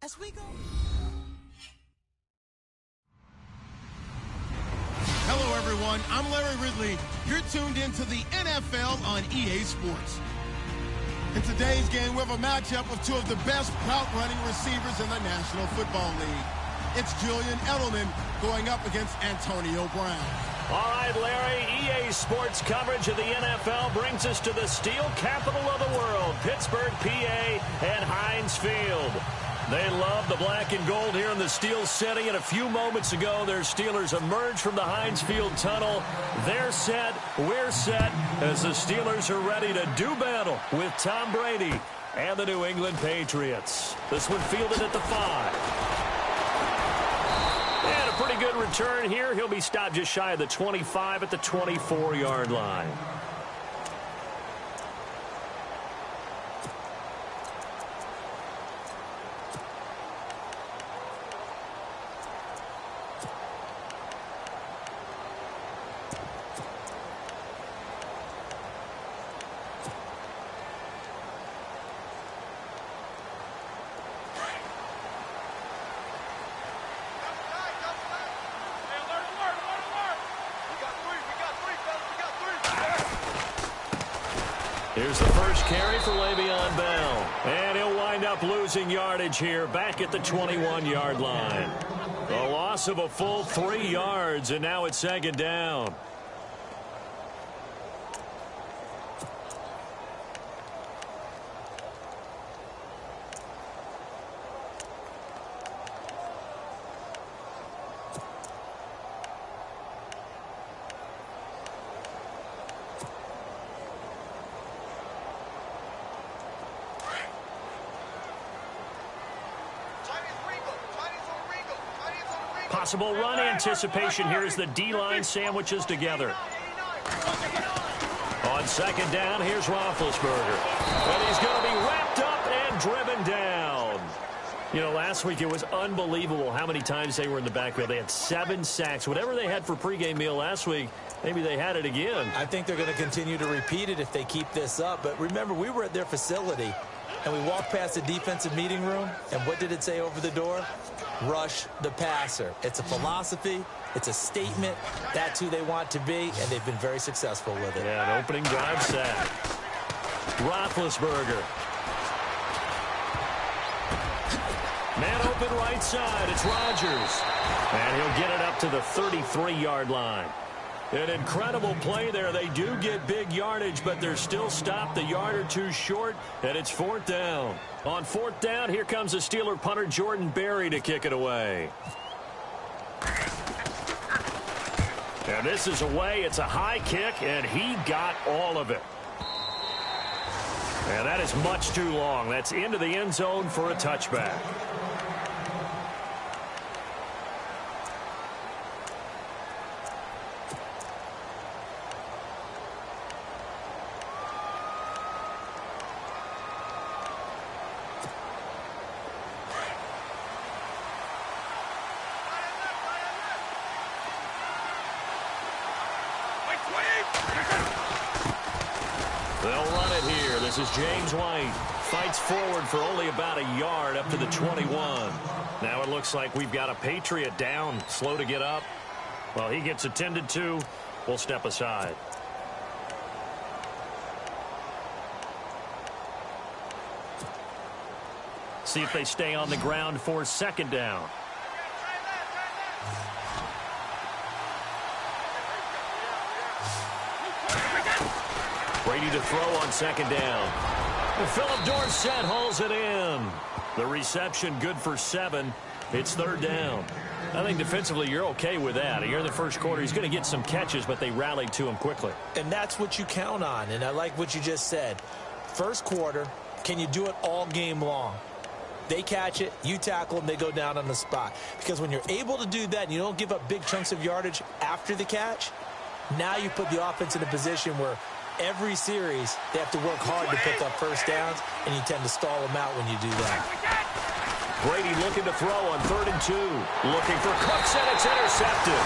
as we go. Hello, everyone. I'm Larry Ridley. You're tuned into the NFL on EA Sports. In today's game, we have a matchup of two of the best route-running receivers in the National Football League. It's Julian Edelman going up against Antonio Brown. All right, Larry, EA Sports coverage of the NFL brings us to the steel capital of the world, Pittsburgh, PA, and Heinz Field. They love the black and gold here in the Steel City, and a few moments ago, their Steelers emerged from the Heinz Field tunnel. They're set, we're set, as the Steelers are ready to do battle with Tom Brady and the New England Patriots. This one fielded at the 5. And a pretty good return here. He'll be stopped just shy of the 25 at the 24-yard line. Here's the first carry for Le'Veon Bell. And he'll wind up losing yardage here back at the 21-yard line. A loss of a full 3 yards, and now it's second down. Possible run anticipation here as the D-line sandwiches together. On second down, here's Roethlisberger. And he's going to be wrapped up and driven down. You know, last week it was unbelievable how many times they were in the backfield. They had 7 sacks. Whatever they had for pregame meal last week, maybe they had it again. I think they're going to continue to repeat it if they keep this up. But remember, we were at their facility, and we walked past the defensive meeting room, and what did it say over the door? Rush the passer. It's a philosophy. It's a statement. That's who they want to be, and they've been very successful with it. Yeah, an opening drive sack. Roethlisberger. Man open right side. It's Rodgers. And he'll get it up to the 33-yard line. An incredible play there. They do get big yardage, but they're still stopped a yard or two short, and it's 4th down. On 4th down, here comes the Steeler punter Jordan Berry to kick it away. And this is away. It's a high kick, and he got all of it. And that is much too long. That's into the end zone for a touchback. They'll run it here. This is James White. Fights forward for only about a yard up to the 21. Now it looks like we've got a Patriot down, slow to get up. Well, he gets attended to. We'll step aside. See if they stay on the ground for second down. Brady to throw on second down. And Philip Dorsett hauls it in. The reception good for 7. It's 3rd down. I think defensively you're okay with that. Here in the first quarter, he's going to get some catches, but they rallied to him quickly. And that's what you count on, and I like what you just said. First quarter, can you do it all game long? They catch it, you tackle them, they go down on the spot. Because when you're able to do that and you don't give up big chunks of yardage after the catch, now you put the offense in a position where every series they have to work hard to pick up first downs, and you tend to stall them out when you do that. Brady looking to throw on 3rd and 2. Looking for Cooks, and it's intercepted.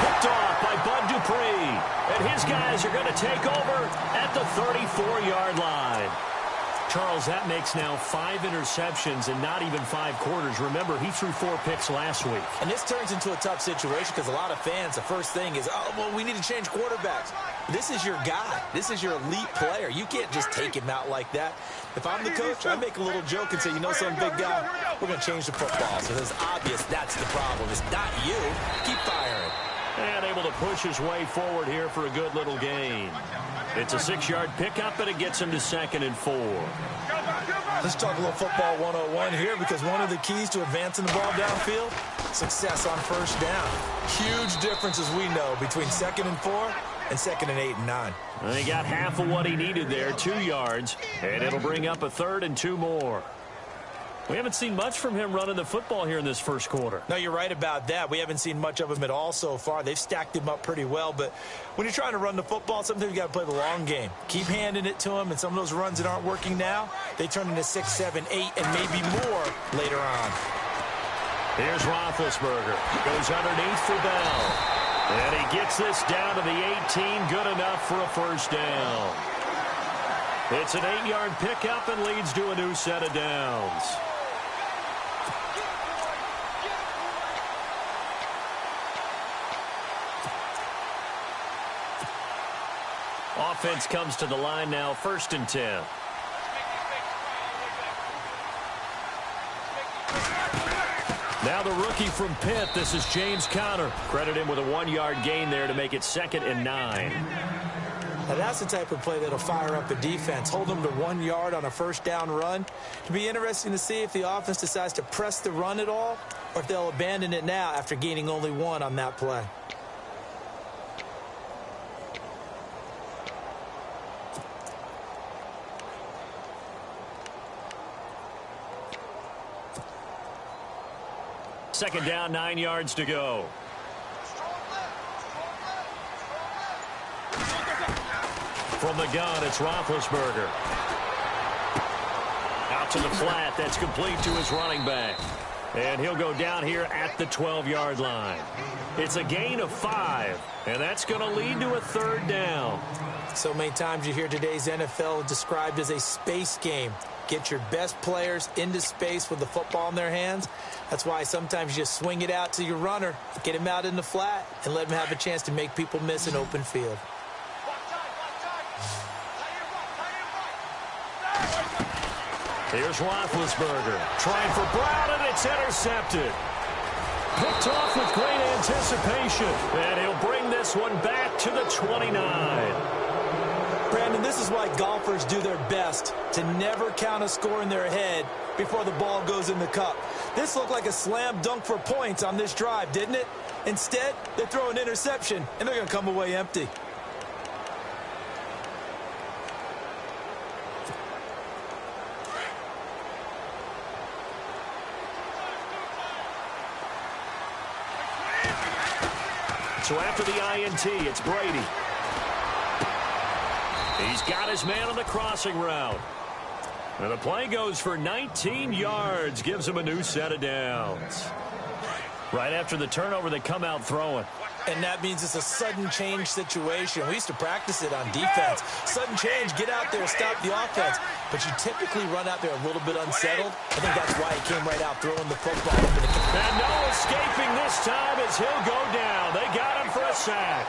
Picked off by Bud Dupree. And his guys are going to take over at the 34-yard line. Charles, that makes now 5 interceptions and not even 5 quarters. Remember, he threw 4 picks last week. And this turns into a tough situation because a lot of fans, the first thing is, oh, well, we need to change quarterbacks. This is your guy. This is your elite player. You can't just take him out like that. If I'm the coach, I make a little joke and say, you know, some big guy, we're going to change the football. So it's obvious that's the problem. It's not you. Keep firing. And able to push his way forward here for a good little gain. It's a 6-yard pickup, and it gets him to 2nd and 4. Let's talk a little football 101 here, because one of the keys to advancing the ball downfield, success on first down. Huge difference, as we know, between 2nd and 4 and 2nd and 8 and 9. And he got half of what he needed there, 2 yards, and it'll bring up a 3rd and 2 more. We haven't seen much from him running the football here in this first quarter. No, you're right about that. We haven't seen much of him at all so far. They've stacked him up pretty well, but when you're trying to run the football, sometimes you got to play the long game. Keep handing it to him, and some of those runs that aren't working now, they turn into 6, 7, 8, and maybe more later on. Here's Roethlisberger. Goes underneath for Bell. And he gets this down to the 18, good enough for a first down. It's an 8-yard pickup and leads to a new set of downs. Offense comes to the line now, 1st and 10. Now the rookie from Pitt, this is James Conner. Credit him with a 1-yard gain there to make it 2nd and 9. Now that's the type of play that'll fire up a defense. Hold them to 1 yard on a first down run. It'll be interesting to see if the offense decides to press the run at all, or if they'll abandon it now after gaining only 1 on that play. Second down, 9 yards to go. From the gun, it's Roethlisberger. Out to the flat. That's complete to his running back. And he'll go down here at the 12-yard line. It's a gain of 5, and that's going to lead to a 3rd down. So many times you hear today's NFL described as a space game. Get your best players into space with the football in their hands. That's why sometimes you just swing it out to your runner, get him out in the flat, and let him have a chance to make people miss an open field. Here's Roethlisberger trying for Brown, and it's intercepted. Picked off with great anticipation, and he'll bring this one back to the 29. Brandon, this is why golfers do their best to never count a score in their head before the ball goes in the cup. This looked like a slam dunk for points on this drive, didn't it? Instead, they throw an interception, and they're going to come away empty. So after the INT, it's Brady. He's got his man on the crossing route. And the play goes for 19 yards, gives him a new set of downs. Right after the turnover, they come out throwing. And that means it's a sudden change situation. We used to practice it on defense. Sudden change, get out there, stop the offense. But you typically run out there a little bit unsettled. I think that's why he came right out throwing the football. And no escaping this time as he'll go down. They got him for a sack.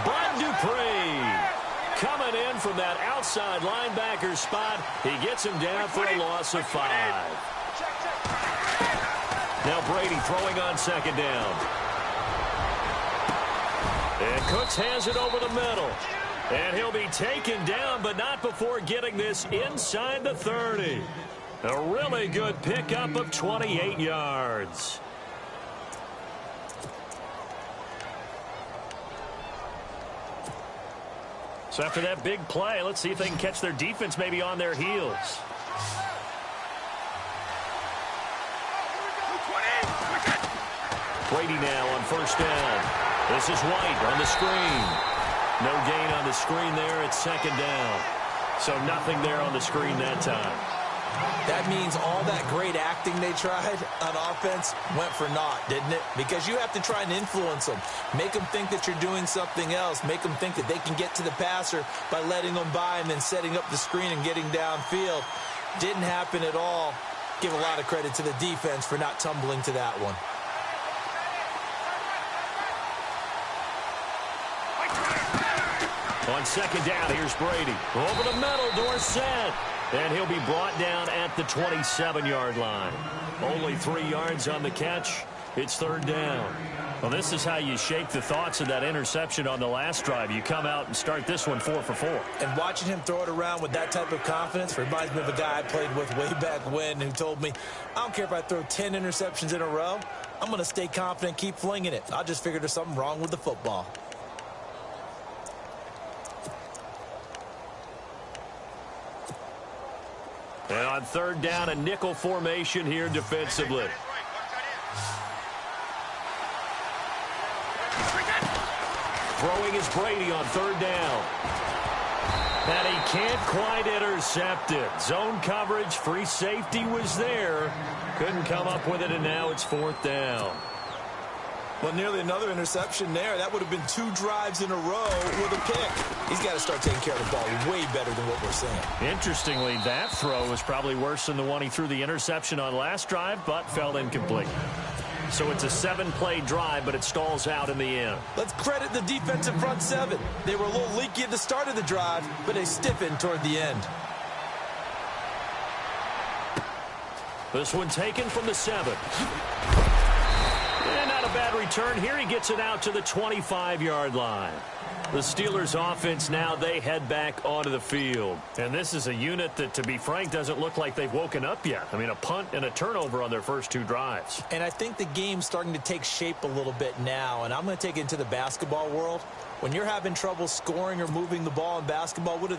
Bud Dupree coming in from that outside linebacker spot. He gets him down for a loss of 5. Now Brady throwing on 2nd down. And Cooks has it over the middle. And he'll be taken down, but not before getting this inside the 30. A really good pickup of 28 yards. So after that big play, let's see if they can catch their defense maybe on their heels. Brady now on 1st down. This is White on the screen. No gain on the screen there. It's 2nd down. So nothing there on the screen that time. That means all that great acting they tried on offense went for naught, didn't it? Because you have to try and influence them. Make them think that you're doing something else. Make them think that they can get to the passer by letting them by and then setting up the screen and getting downfield. Didn't happen at all. Give a lot of credit to the defense for not tumbling to that one. On second down, here's Brady. Over the middle, Dorsett. And he'll be brought down at the 27-yard line. Only 3 yards on the catch. It's third down. Well, this is how you shake the thoughts of that interception on the last drive. You come out and start this one 4 for 4. And watching him throw it around with that type of confidence reminds me of a guy I played with way back when who told me, I don't care if I throw 10 interceptions in a row. I'm going to stay confident, keep flinging it. I just figured there's something wrong with the football. And on third down, a nickel formation here defensively. Throwing is Brady on third down. And he can't quite intercept it. Zone coverage, free safety was there. Couldn't come up with it, and now it's fourth down. Well, nearly another interception there. That would have been 2 drives in a row with a pick. He's got to start taking care of the ball way better than what we're seeing. Interestingly, that throw was probably worse than the one he threw the interception on last drive, but fell incomplete. So it's a 7-play drive, but it stalls out in the end. Let's credit the defensive front 7. They were a little leaky at the start of the drive, but they stiffened toward the end. This one taken from the 7. And not a bad return here. He gets it out to the 25-yard line. The Steelers offense now, they head back onto the field. And this is a unit that, to be frank, doesn't look like they've woken up yet. I mean, a punt and a turnover on their first 2 drives. And I think the game's starting to take shape a little bit now. And I'm going to take it into the basketball world. When you're having trouble scoring or moving the ball in basketball, what do?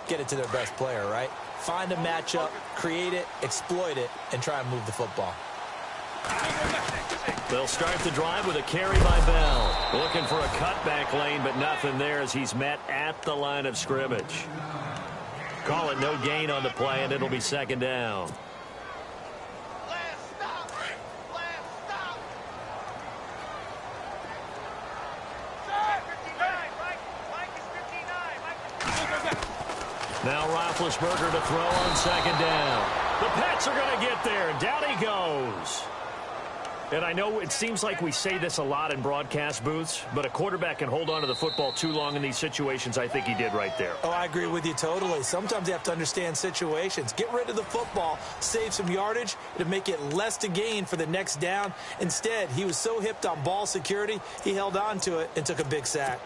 Get it to their best player, right? Find a matchup, create it, exploit it, and try and move the football. They'll start the drive with a carry by Bell. Looking for a cutback lane, but nothing there as he's met at the line of scrimmage. Call it no gain on the play, and it'll be second down. Now Roethlisberger to throw on second down. The Pats are going to get there. Down he goes. And I know it seems like we say this a lot in broadcast booths, but a quarterback can hold on to the football too long in these situations. I think he did right there. Oh, I agree with you totally. Sometimes you have to understand situations. Get rid of the football, save some yardage to make it less to gain for the next down. Instead, he was so hipped on ball security, he held on to it and took a big sack.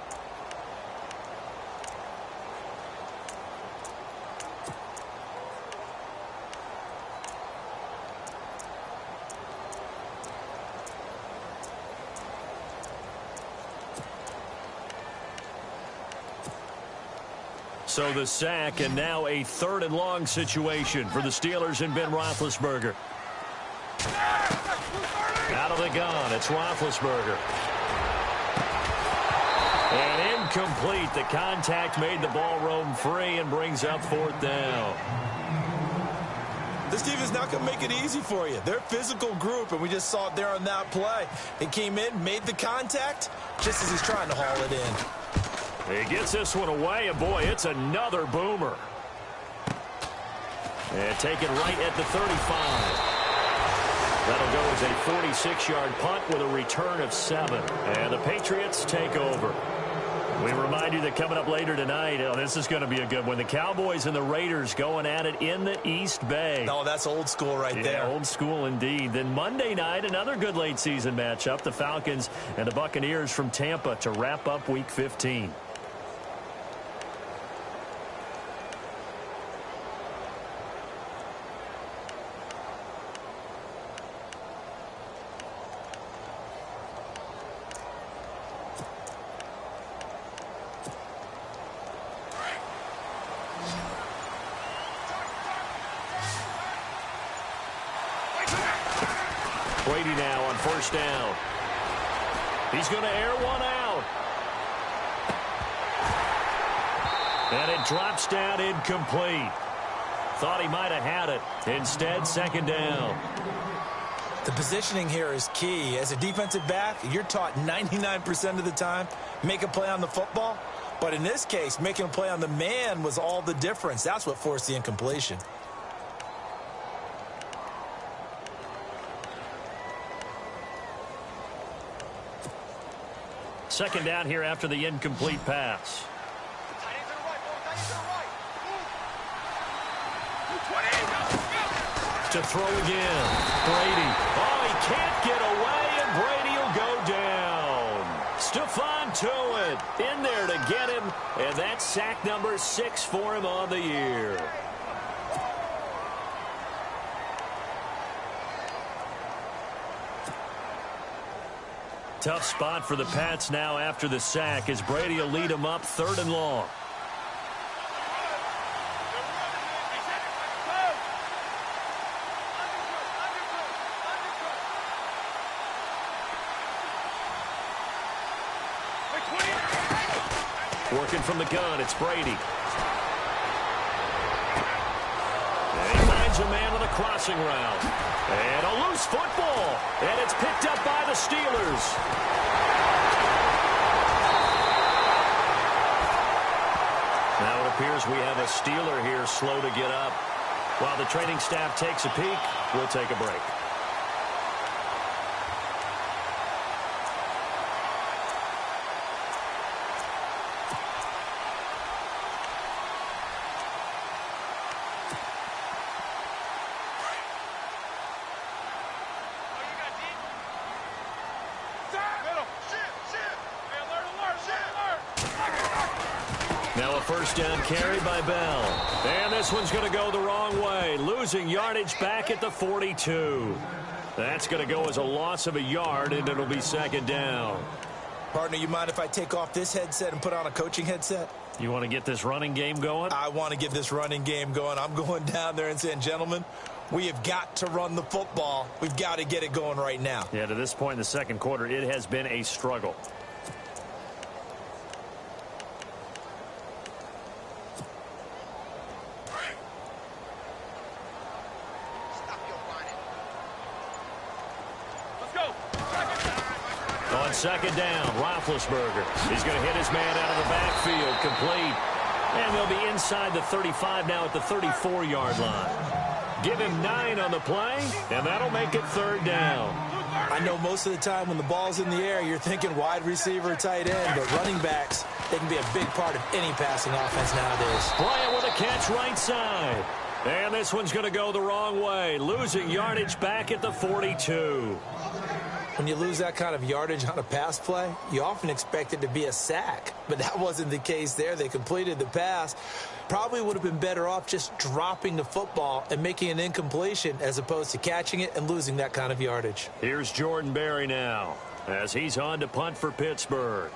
So the sack, and now a 3rd and long situation for the Steelers and Ben Roethlisberger. Out of the gun, it's Roethlisberger. And incomplete. The contact made the ball roam free and brings up 4th down. This team is not going to make it easy for you. They're a physical group, and we just saw it there on that play. He came in, made the contact, just as he's trying to haul it in. He gets this one away, and boy, it's another boomer. And taken right at the 35. That'll go as a 46-yard punt with a return of 7. And the Patriots take over. We remind you that coming up later tonight, this is going to be a good one. The Cowboys and the Raiders going at it in the East Bay. Oh, that's old school right there. Old school indeed. Then Monday night, another good late season matchup. The Falcons and the Buccaneers from Tampa to wrap up Week 15. Brady now on first down. He's going to air one out. And it drops down incomplete. Thought he might have had it. Instead, second down. The positioning here is key. As a defensive back, you're taught 99% of the time, make a play on the football. But in this case, making a play on the man was all the difference. That's what forced the incompletion. second down here after the incomplete pass. To throw again. Brady. Oh, he can't get away, and Brady will go down. Stephon Tuitt in there to get him, and that's sack number 6 for him on the year. Tough spot for the Pats now after the sack as Brady will lead them up 3rd and long. Working from the gun, it's Brady. And he finds a man on the crossing route. And a loose football. And it's picked up by the Steelers. Now it appears we have a Steeler here slow to get up. While the training staff takes a peek, we'll take a break. Now a first down carry by Bell. And this one's going to go the wrong way. Losing yardage back at the 42. That's going to go as a loss of a yard, and it'll be 2nd down. Partner, you mind if I take off this headset and put on a coaching headset? You want to get this running game going? I want to get this running game going. I'm going down there and saying, gentlemen, we have got to run the football. We've got to get it going right now. Yeah, to this point in the second quarter, it has been a struggle. On 2nd down, Roethlisberger. He's going to hit his man out of the backfield, complete. And they'll be inside the 35 now at the 34-yard line. Give him 9 on the play, and that'll make it 3rd down. I know most of the time when the ball's in the air, you're thinking wide receiver, tight end, but running backs, they can be a big part of any passing offense nowadays. Bryant with a catch right side. And this one's going to go the wrong way, losing yardage back at the 42. When you lose that kind of yardage on a pass play, you often expect it to be a sack. But that wasn't the case there. They completed the pass. Probably would have been better off just dropping the football and making an incompletion as opposed to catching it and losing that kind of yardage. Here's Jordan Berry now as he's on to punt for Pittsburgh.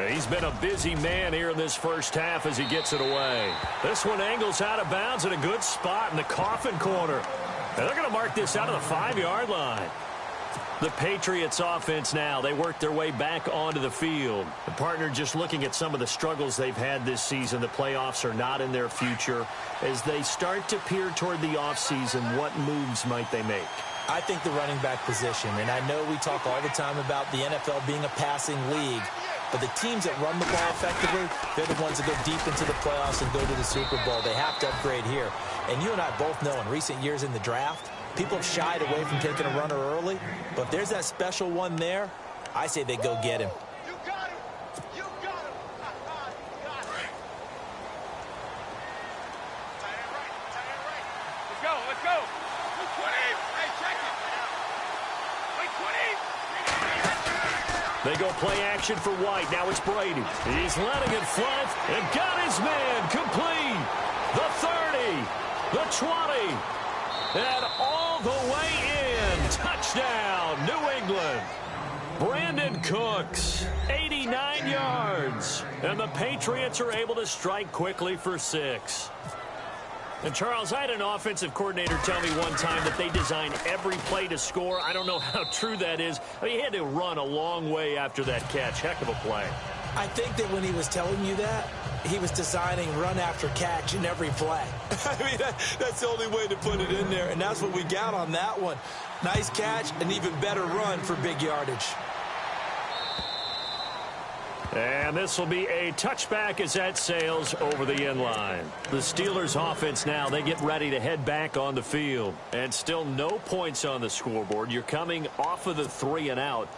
He's been a busy man here in this first half as he gets it away. This one angles out of bounds at a good spot in the coffin corner. And they're going to mark this out of the 5-yard line. The Patriots offense now, they work their way back onto the field. The partner just looking at some of the struggles they've had this season. The playoffs are not in their future. As they start to peer toward the offseason, what moves might they make? I think the running back position, and I know we talk all the time about the NFL being a passing league, but the teams that run the ball effectively, they're the ones that go deep into the playoffs and go to the Super Bowl. They have to upgrade here. And you and I both know in recent years in the draft, people have shied away from taking a runner early. But if there's that special one there, I say they go get him. You got him. You got him. You got him. Tight end right. Tight end right. Let's go. Let's go. 20. Hey, check it. Wait, 20. They go play action for White. Now it's Brady. He's letting it fly and got his man complete. The 30, the 20, and all the way in. Touchdown, New England. Brandon Cooks, 89 yards. And the Patriots are able to strike quickly for 6. And, Charles, I had an offensive coordinator tell me one time that they design every play to score. I don't know how true that is. I mean, he had to run a long way after that catch. Heck of a play. I think that when he was telling you that, he was designing run after catch in every play. I mean, that's the only way to put it in there, and that's what we got on that one. Nice catch, an even better run for big yardage. And this will be a touchback as that sails over the end line. The Steelers offense now, they get ready to head back on the field. And still no points on the scoreboard. You're coming off of the 3 and out.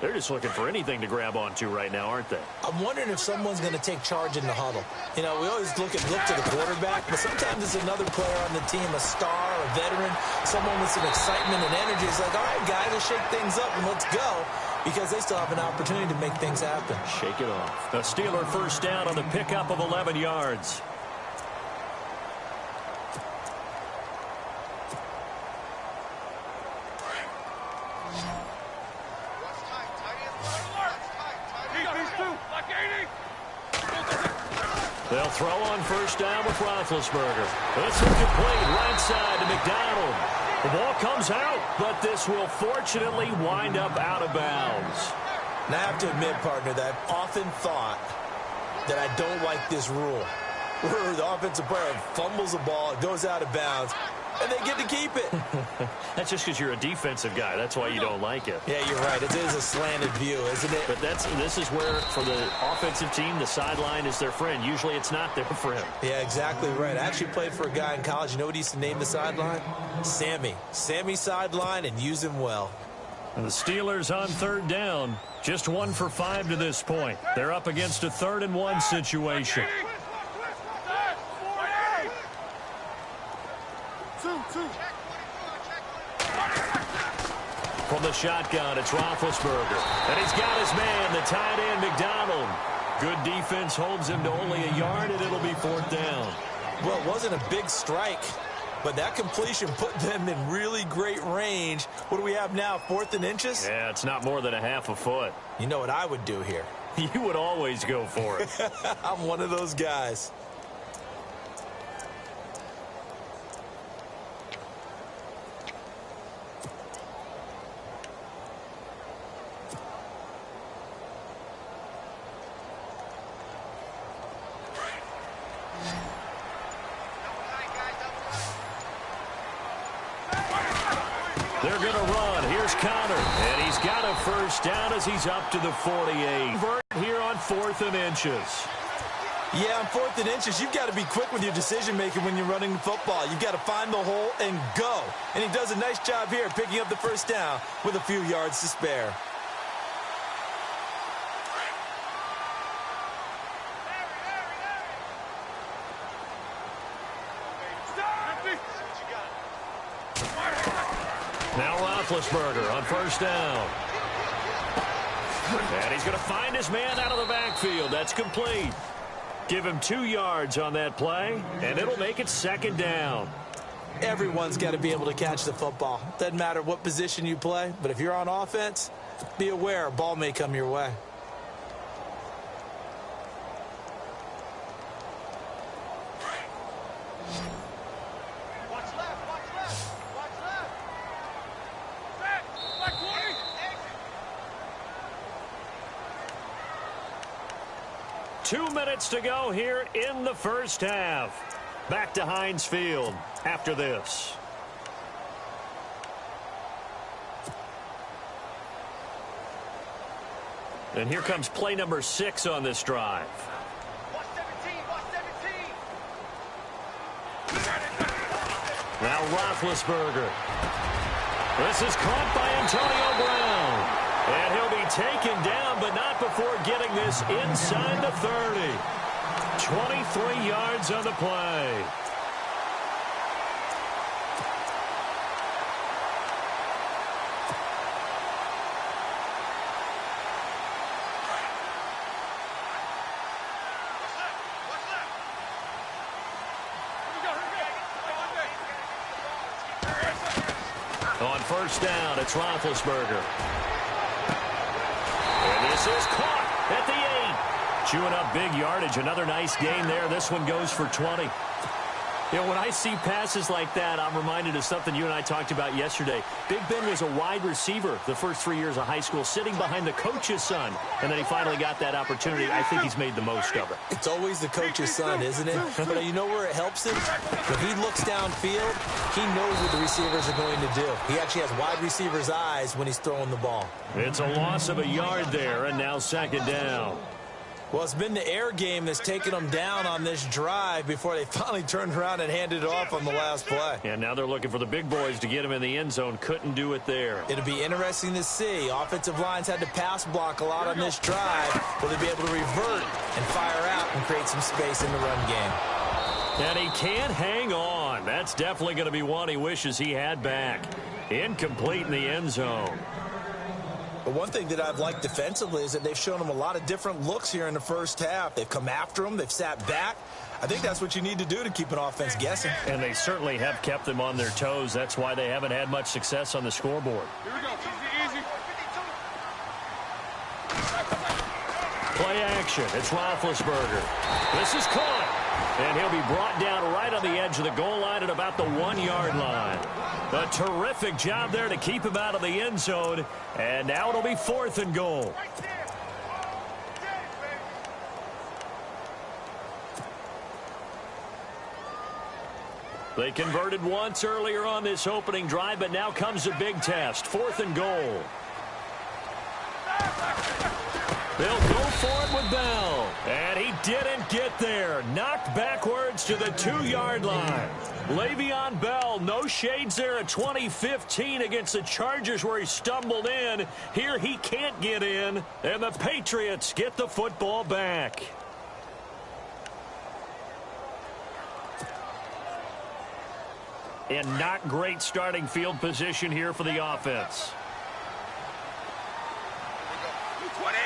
They're just looking for anything to grab onto right now, aren't they? I'm wondering if someone's going to take charge in the huddle. You know, we always look to the quarterback, but sometimes it's another player on the team, a star, a veteran, someone with some excitement and energy. It's like, all right, guys, let's shake things up and let's go, because they still have an opportunity to make things happen. Shake it off. A Steeler first down on the pickup of 11 yards. They'll throw on first down with Roethlisberger. This will complete right side to McDonald. The ball comes out, but this will fortunately wind up out of bounds. Now, I have to admit, partner, that I've often thought that I don't like this rule, where the offensive player fumbles the ball, it goes out of bounds, and they get to keep it. That's just because you're a defensive guy. That's why you don't like it. Yeah, you're right. It is a slanted view, isn't it? But this is where, for the offensive team, the sideline is their friend. Usually it's not their friend. Yeah, exactly right. I actually played for a guy in college. You know what he used to name the sideline? Sammy. Sammy sideline, and use him well. And the Steelers on third down. Just 1 for 5 to this point. They're up against a 3rd and 1 situation. From the shotgun, it's Roethlisberger. And he's got his man, the tight end, McDonald. Good defense holds him to only a yard, and it'll be 4th down. Well, it wasn't a big strike, but that completion put them in really great range. What do we have now, 4th and inches? Yeah, it's not more than a half a foot. You know what I would do here? You would always go for it. I'm one of those guys. They're going to run. Here's Connor. And he's got a first down as he's up to the 48. Here on 4th and inches. Yeah, on 4th and inches, you've got to be quick with your decision-making when you're running the football. You've got to find the hole and go. And he does a nice job here picking up the first down with a few yards to spare. Now Roethlisberger on first down. And he's going to find his man out of the backfield. That's complete. Give him 2 yards on that play, and it'll make it 2nd down. Everyone's got to be able to catch the football. Doesn't matter what position you play, but if you're on offense, be aware a ball may come your way. Two minutes to go here in the first half. Back to Heinz Field after this. And here comes play number 6 on this drive. Now Roethlisberger. This is caught by Antonio Brown. And he'll be taken down, but not before getting this inside the 30. 23 yards on the play. On first down, it's Roethlisberger. And this is caught at the 8. Chewing up big yardage. Another nice gain there. This one goes for 20. You know, when I see passes like that, I'm reminded of something you and I talked about yesterday. Big Ben was a wide receiver the first 3 years of high school, sitting behind the coach's son. And then he finally got that opportunity. I think he's made the most of it. It's always the coach's son, isn't it? But you know where it helps him? When he looks downfield, he knows what the receivers are going to do. He actually has wide receivers' eyes when he's throwing the ball. It's a loss of a yard there, and now 2nd down. Well, it's been the air game that's taken them down on this drive before they finally turned around and handed it off on the last play. And now they're looking for the big boys to get him in the end zone. Couldn't do it there. It'll be interesting to see. Offensive lines had to pass block a lot on this drive. Will they be able to revert and fire out and create some space in the run game? And he can't hang on. That's definitely going to be one he wishes he had back. Incomplete in the end zone. But one thing that I've liked defensively is that they've shown them a lot of different looks here in the first half. They've come after them. They've sat back. I think that's what you need to do to keep an offense guessing. And they certainly have kept them on their toes. That's why they haven't had much success on the scoreboard. Here we go. Easy, easy. Play action. It's Roethlisberger. This is caught. And he'll be brought down right on the edge of the goal line at about the 1-yard line. A terrific job there to keep him out of the end zone. And now it'll be 4th and goal. They converted once earlier on this opening drive, but now comes a big test. 4th and goal. They'll go for it with Bell. And he didn't get there. Knocked backwards to the 2-yard line. Le'Veon Bell, no shades there at 2015 against the Chargers where he stumbled in. Here he can't get in. And the Patriots get the football back. And not great starting field position here for the offense. 20.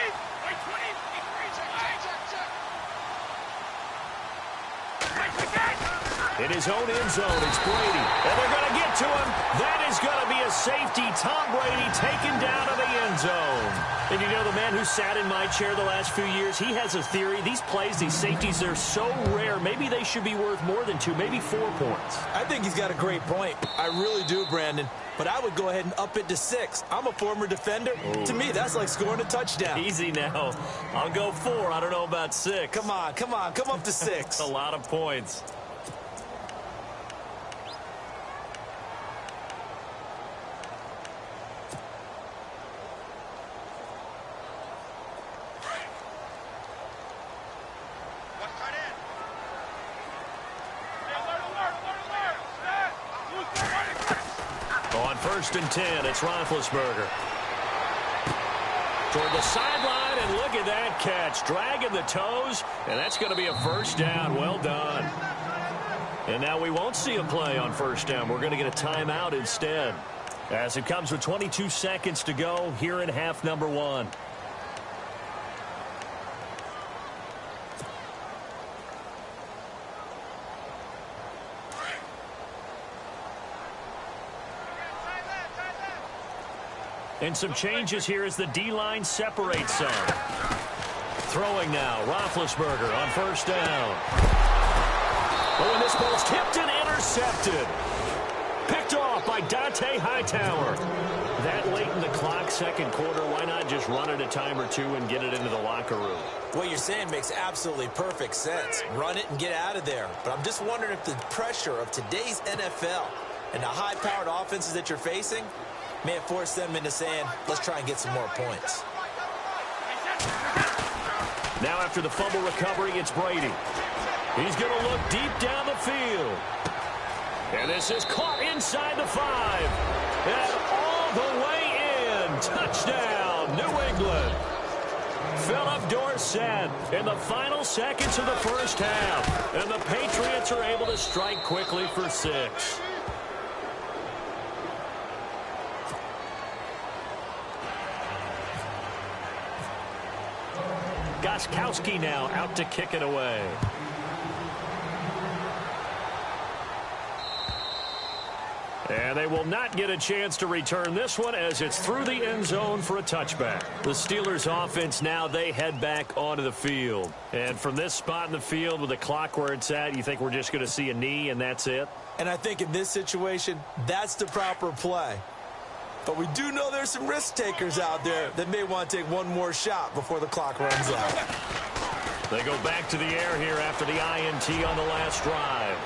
In his own end zone, it's Brady. And they're going to get to him. That is going to be a safety. Tom Brady taken down to the end zone. And you know, the man who sat in my chair the last few years, he has a theory. These plays, these safeties, they're so rare. Maybe they should be worth more than 2, maybe 4 points. I think he's got a great point. I really do, Brandon. But I would go ahead and up it to 6. I'm a former defender. Ooh. To me, that's like scoring a touchdown. Easy now. I'll go 4. I don't know about 6. Come on. Come up to 6. A lot of points. On 1st and 10, it's Roethlisberger. Toward the sideline, and look at that catch. Dragging the toes, and that's going to be a 1st down. Well done. And now we won't see a play on 1st down. We're going to get a timeout instead. As it comes with 22 seconds to go here in half number 1. And some changes here as the D-line separates some. Throwing now, Roethlisberger on 1st down. Oh, and this ball's tipped and intercepted. Picked off by Dante Hightower. That late in the clock, 2nd quarter, why not just run it a time or 2 and get it into the locker room? What you're saying makes absolutely perfect sense. Run it and get out of there. But I'm just wondering if the pressure of today's NFL and the high-powered offenses that you're facing may have forced them into saying, let's try and get some more points. Now after the fumble recovery, it's Brady. He's going to look deep down the field. And this is caught inside the 5. And all the way in. Touchdown, New England. Philip Dorsett in the final seconds of the 1st half. And the Patriots are able to strike quickly for 6. Gostkowski now out to kick it away. And they will not get a chance to return this one as it's through the end zone for a touchback. The Steelers offense now, they head back onto the field. And from this spot in the field with the clock where it's at, you think we're just going to see a knee and that's it? And I think in this situation, that's the proper play. But we do know there's some risk takers out there that may want to take one more shot before the clock runs out. They go back to the air here after the INT on the last drive.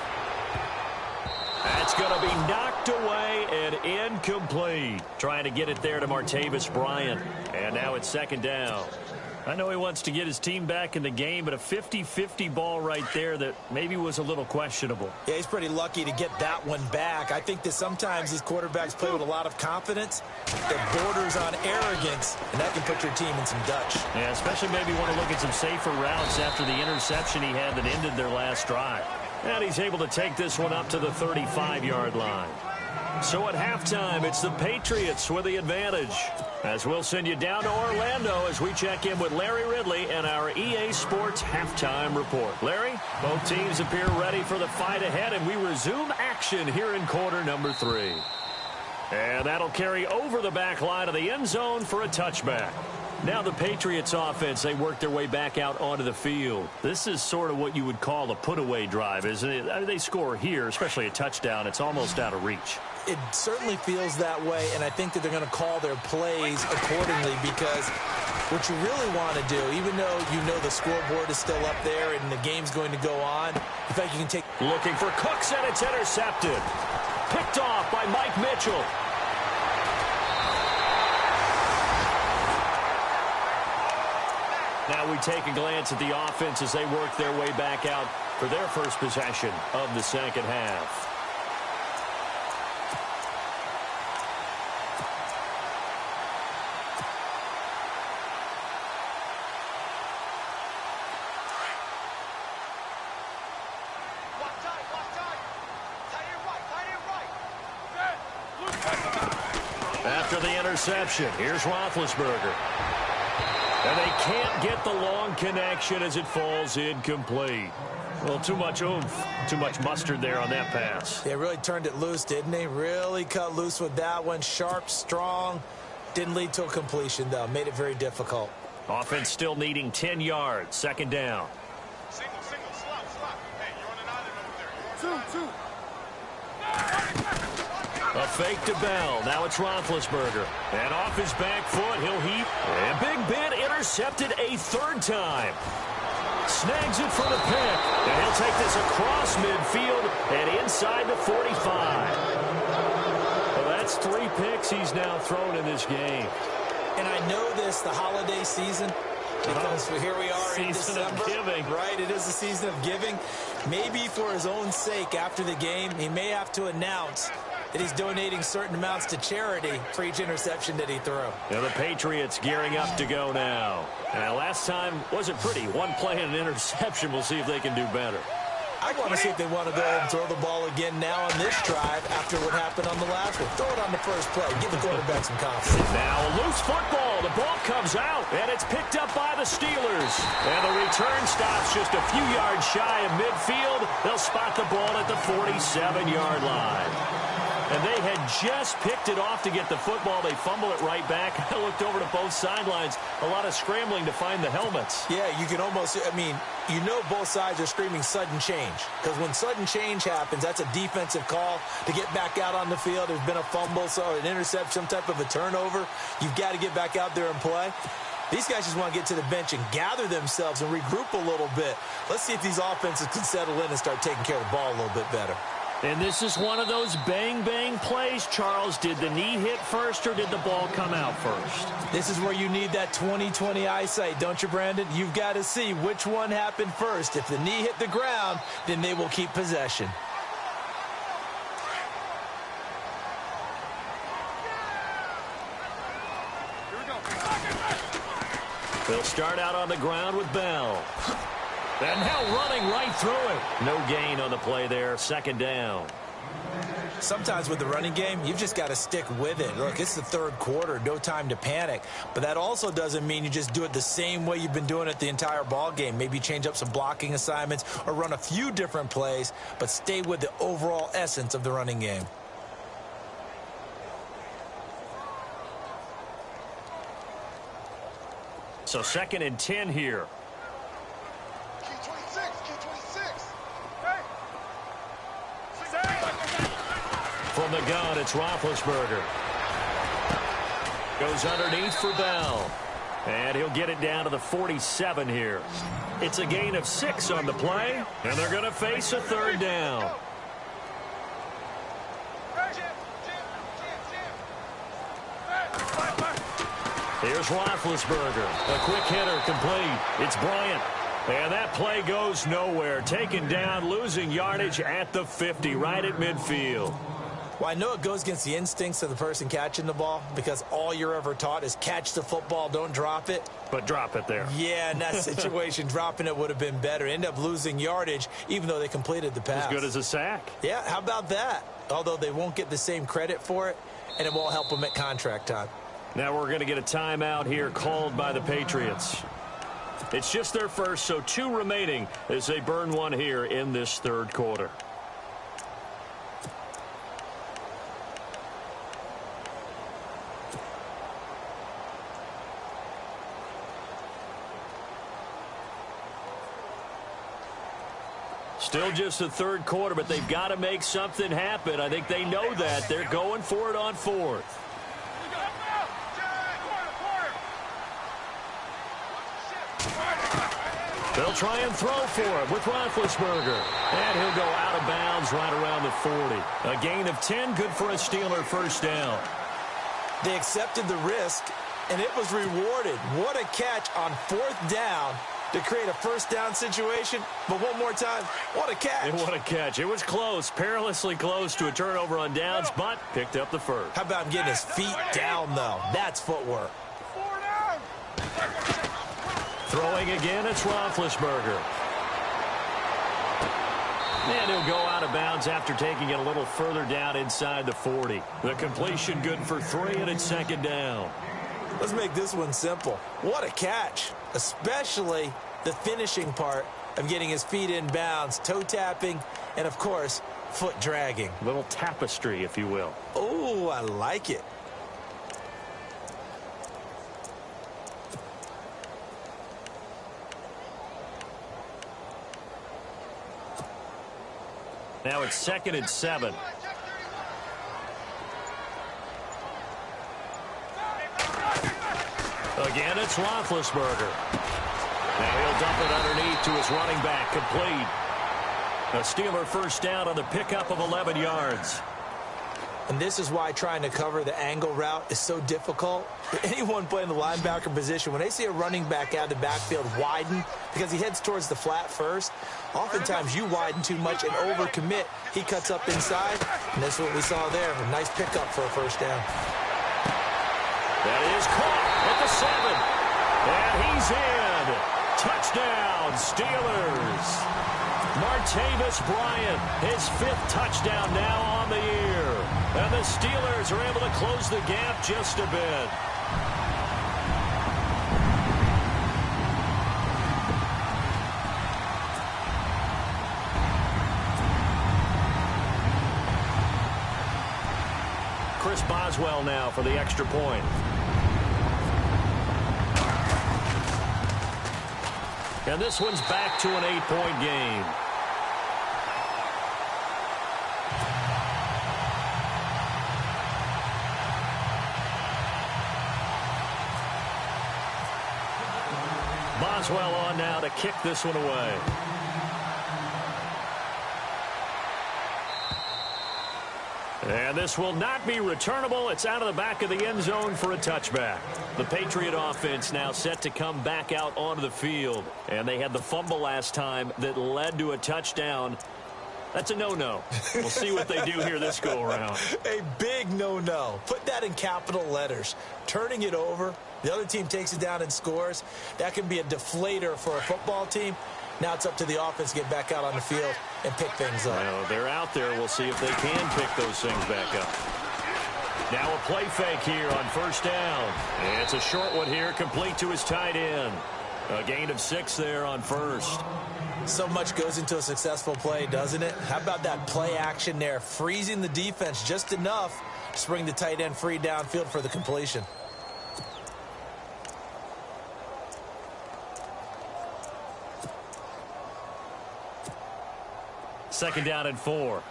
That's going to be knocked away and incomplete. Trying to get it there to Martavis Bryant. And now it's 2nd down. I know he wants to get his team back in the game, but a 50-50 ball right there that maybe was a little questionable. Yeah, he's pretty lucky to get that one back. I think that sometimes these quarterbacks play with a lot of confidence that borders on arrogance, and that can put your team in some Dutch. Yeah, especially maybe want to look at some safer routes after the interception he had that ended their last drive. And he's able to take this one up to the 35-yard line. So at halftime, it's the Patriots with the advantage. As we'll send you down to Orlando as we check in with Larry Ridley and our EA Sports halftime report. Larry, both teams appear ready for the fight ahead, and we resume action here in quarter number 3. And that'll carry over the back line of the end zone for a touchback. Now the Patriots offense, they work their way back out onto the field. This is sort of what you would call a put-away drive, isn't it? I mean, they score here, especially a touchdown. It's almost out of reach. It certainly feels that way, and I think that they're going to call their plays accordingly because what you really want to do, even though you know the scoreboard is still up there and the game's going to go on, in fact, you can take... Looking for Cooks, and it's intercepted. Picked off by Mike Mitchell. Now we take a glance at the offense as they work their way back out for their first possession of the second half. After the interception, here's Roethlisberger. And they can't get the long connection as it falls incomplete. Well, too much oomph, too much mustard there on that pass. They really turned it loose, didn't they? Really cut loose with that one. Sharp, strong. Didn't lead to a completion, though. Made it very difficult. Offense still needing 10 yards. Second down. Single, slot. Hey, you're on an island over there. Two. A fake to Bell. Now it's Roethlisberger. And off his back foot, he'll heap. And Big Ben intercepted a third time. Snags it for the pick. And he'll take this across midfield and inside the 45. Well, that's 3 picks he's now thrown in this game. And I know this, the holiday season, because here we are in December. Season of giving. Right, it is the season of giving. Maybe for his own sake after the game, he may have to announce that he's donating certain amounts to charity for each interception that he threw. Now the Patriots gearing up to go now. Last time wasn't pretty. One play and an interception. We'll see if they can do better. I want to see if they want to go ahead and throw the ball again now on this drive after what happened on the last one. Throw it on the first play. Give the quarterback some confidence. Now a loose football. The ball comes out, and it's picked up by the Steelers. And the return stops just a few yards shy of midfield. They'll spot the ball at the 47-yard line. And they had just picked it off to get the football. They fumble it right back. I looked over to both sidelines. A lot of scrambling to find the helmets. Yeah, you can almost, I mean, you know both sides are screaming sudden change. Because when sudden change happens, that's a defensive call to get back out on the field. There's been a fumble, so an interception, some type of a turnover. You've got to get back out there and play. These guys just want to get to the bench and gather themselves and regroup a little bit. Let's see if these offenses can settle in and start taking care of the ball a little bit better. And this is one of those bang-bang plays, Charles. Did the knee hit first or did the ball come out first? This is where you need that 20/20 eyesight, don't you, Brandon? You've got to see which one happened first. If the knee hit the ground, then they will keep possession. Here we go. They'll start out on the ground with Bell. And now running right through it. No gain on the play there. Second down. Sometimes with the running game, you've just got to stick with it. Look, it's the third quarter. No time to panic. But that also doesn't mean you just do it the same way you've been doing it the entire ball game. Maybe change up some blocking assignments or run a few different plays, but stay with the overall essence of the running game. So 2nd and 10 here. From the gun, it's Roethlisberger. Goes underneath for Bell. And he'll get it down to the 47 here. It's a gain of 6 on the play, and they're going to face a third down. Here's Roethlisberger. A quick hitter complete. It's Bryant. And that play goes nowhere. Taken down, losing yardage at the 50, right at midfield. Well, I know it goes against the instincts of the person catching the ball because all you're ever taught is catch the football, don't drop it. But drop it there. Yeah, in that situation, dropping it would have been better. End up losing yardage, even though they completed the pass. As good as a sack. Yeah, how about that? Although they won't get the same credit for it, and it won't help them at contract time. Now we're going to get a timeout here called by the Patriots. It's just their first, so 2 remaining as they burn one here in this third quarter. Still just the third quarter, but they've got to make something happen. I think they know that. They're going for it on 4th. They'll try and throw for it with Roethlisberger. And he'll go out of bounds right around the 40. A gain of 10, good for a Steeler first down. They accepted the risk, and it was rewarded. What a catch on 4th down to create a first down situation. But one more time, what a catch. And what a catch. It was close, perilously close to a turnover on downs, but picked up the first. How about him getting his feet down, though? That's footwork. Throwing again, it's Roethlisberger. And he'll go out of bounds after taking it a little further down inside the 40. The completion good for 3, and it's second down. Let's make this one simple. What a catch, especially the finishing part of getting his feet in bounds, toe tapping, and, of course, foot dragging. A little tapestry, if you will. Oh, I like it. Now it's 2nd and 7. Again, it's Roethlisberger. Now he'll dump it underneath to his running back, complete. A Steeler first down on the pickup of 11 yards. And this is why trying to cover the angle route is so difficult. Anyone playing the linebacker position, when they see a running back out of the backfield widen because he heads towards the flat first, oftentimes you widen too much and overcommit. He cuts up inside, and that's what we saw there. A nice pickup for a first down. That is caught at the 7. And he's in. Touchdown, Steelers. Martavis Bryant, his 5th touchdown now on the year. And the Steelers are able to close the gap just a bit. Chris Boswell now for the extra point. And this one's back to an 8-point game. Boswell on now to kick this one away. And this will not be returnable. It's out of the back of the end zone for a touchback. The Patriot offense now set to come back out onto the field. And they had the fumble last time that led to a touchdown. That's a no-no. We'll see what they do here this go-around. A big no-no. Put that in capital letters. Turning it over, the other team takes it down and scores. That can be a deflator for a football team. Now it's up to the offense to get back out on the field and pick things up. Well, they're out there. We'll see if they can pick those things back up. Now a play fake here on first down. And it's a short one here, complete to his tight end. A gain of 6 there on first. So much goes into a successful play, doesn't it? How about that play action there? Freezing the defense just enough to bring the tight end free downfield for the completion. Second down and 4.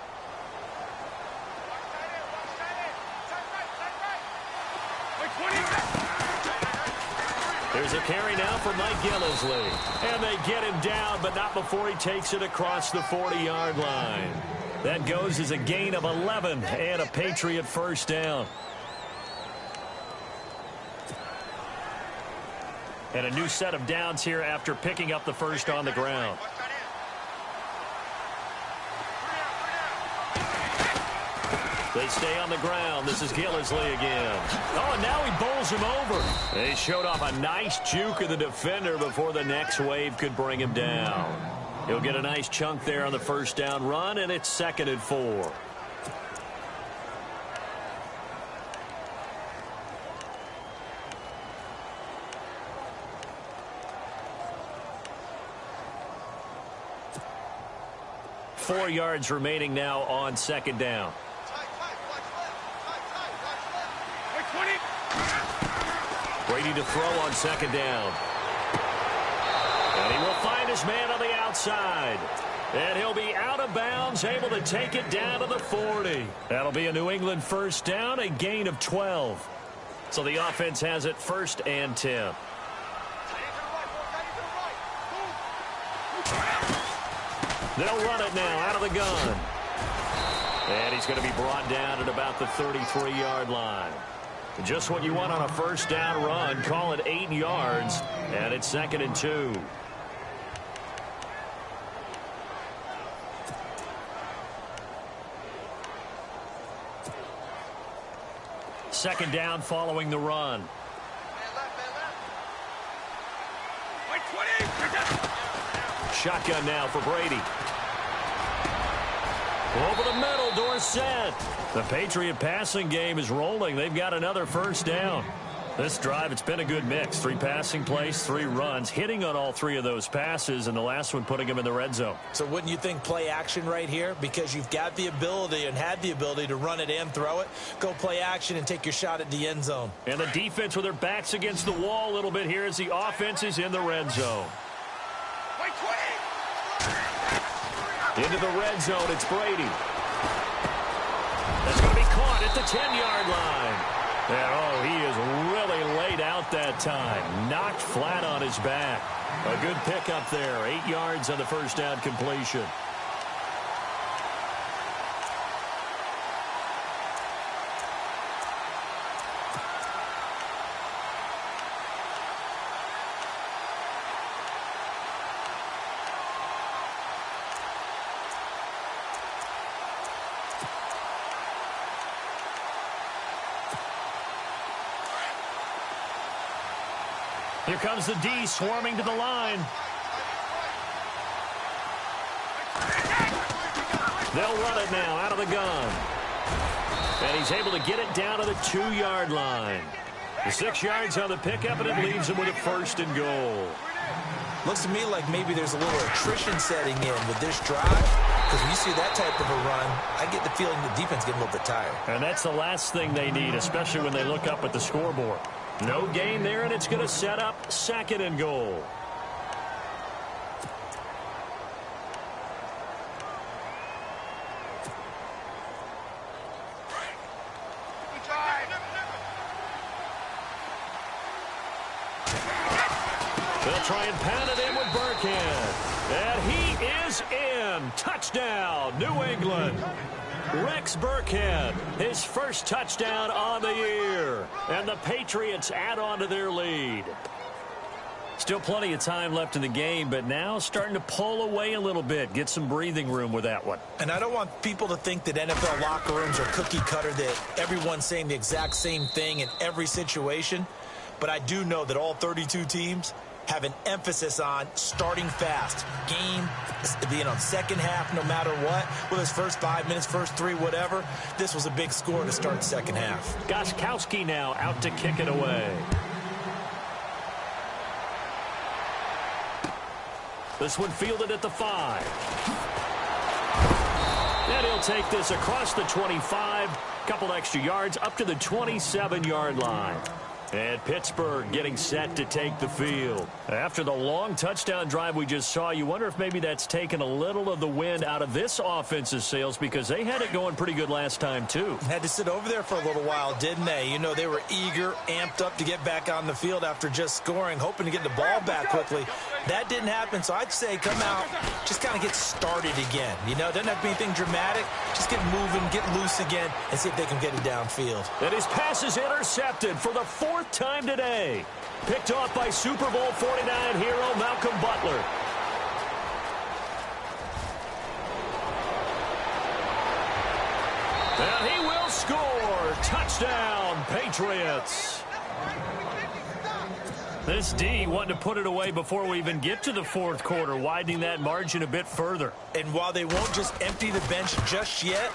There's a carry now for Mike Gillisley. And they get him down, but not before he takes it across the 40-yard line. That goes as a gain of 11 and a Patriot first down. And a new set of downs here after picking up the first on the ground. They stay on the ground. This is Gillisley again. Oh, and now he bowls him over. They showed off a nice juke of the defender before the next wave could bring him down. He'll get a nice chunk there on the first down run, and it's 2nd and 4. Four yards remaining now on 2nd down. Brady to throw on 2nd down. And he will find his man on the outside. And he'll be out of bounds, able to take it down to the 40. That'll be a New England first down, a gain of 12. So the offense has it 1st and 10. They'll run it now out of the gun. And he's going to be brought down at about the 33-yard line. Just what you want on a first down run. Call it 8 yards, and it's 2nd and 2. Second down following the run. Shotgun now for Brady. Over the middle, Dorsett. The Patriot passing game is rolling. They've got another first down. This drive, it's been a good mix. 3 passing plays, 3 runs, hitting on all 3 of those passes, and the last one putting him in the red zone. So wouldn't you think play action right here? Because you've got the ability and had the ability to run it and throw it. Go play action and take your shot at the end zone. And the defense with their backs against the wall a little bit here as the offense is in the red zone. Into the red zone, it's Brady. That's going to be caught at the 10-yard line. And, oh, he is really laid out that time. Knocked flat on his back. A good pickup there. 8 yards on the first down completion. Here comes the D swarming to the line. They'll run it now out of the gun. And he's able to get it down to the 2-yard line. The 6 yards on the pickup, and it leaves him with a 1st and goal. Looks to me like maybe there's a little attrition setting in with this drive. Because when you see that type of a run, I get the feeling the defense getting a little bit tired. And that's the last thing they need, especially when they look up at the scoreboard. No gain there, and it's going to set up 2nd and goal. They'll try and pound it in with Burkhead. And he is in. Touchdown, New England. Rex Burkhead, his first touchdown on the year. And the Patriots add on to their lead. Still plenty of time left in the game, but now starting to pull away a little bit. Get some breathing room with that one. And I don't want people to think that NFL locker rooms are cookie cutter, that everyone's saying the exact same thing in every situation. But I do know that all 32 teams have an emphasis on starting fast. Game being on second half no matter what. With his first 5 minutes, first 3, whatever. This was a big score to start the second half. Gostkowski now out to kick it away. This one fielded at the 5. And he'll take this across the 25. Couple extra yards up to the 27-yard line. And Pittsburgh getting set to take the field. After the long touchdown drive we just saw, you wonder if maybe that's taken a little of the wind out of this offense's sails, because they had it going pretty good last time, too. Had to sit over there for a little while, didn't they? You know, they were eager, amped up to get back on the field after just scoring, hoping to get the ball back quickly. That didn't happen, so I'd say come out, just kind of get started again. You know, doesn't have to be anything dramatic. Just get moving, get loose again, and see if they can get it downfield. And his pass is intercepted for the 4th time today. Picked off by Super Bowl 49 hero Malcolm Butler. And he will score. Touchdown, Patriots. This D wanting to put it away before we even get to the 4th quarter, widening that margin a bit further. And while they won't just empty the bench just yet,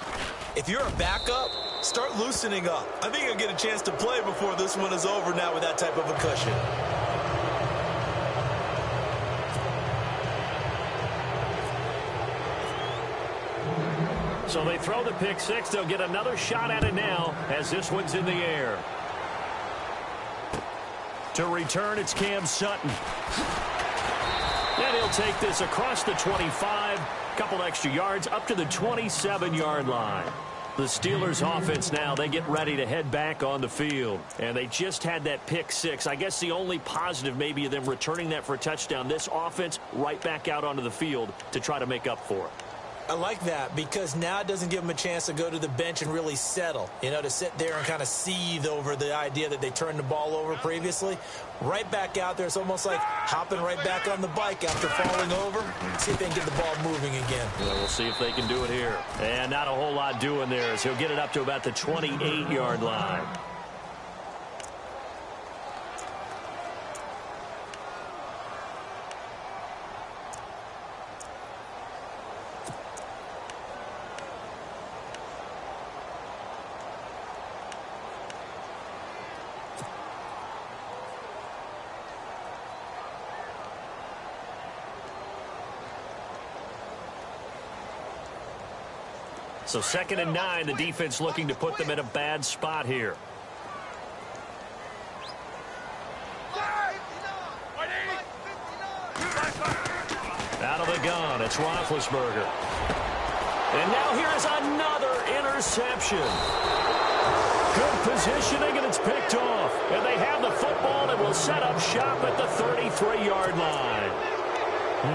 if you're a backup, start loosening up. I think you'll get a chance to play before this one is over now with that type of a cushion. So they throw the pick six. They'll get another shot at it now as this one's in the air. To return, it's Cam Sutton. And he'll take this across the 25, couple extra yards up to the 27-yard line. The Steelers offense now, they get ready to head back on the field. And they just had that pick six. I guess the only positive maybe of them returning that for a touchdown. This offense right back out onto the field to try to make up for it. I like that because now it doesn't give them a chance to go to the bench and really settle, you know, to sit there and kind of seethe over the idea that they turned the ball over previously. Right back out there, it's almost like hopping right back on the bike after falling over. See if they can get the ball moving again. Well, we'll see if they can do it here. And not a whole lot doing there as he'll get it up to about the 28-yard line. So 2nd and 9, the defense looking to put them in a bad spot here. Out of the gun, it's Roethlisberger. And now here is another interception. Good positioning, and it's picked off. And they have the football and will set up shop at the 33-yard line.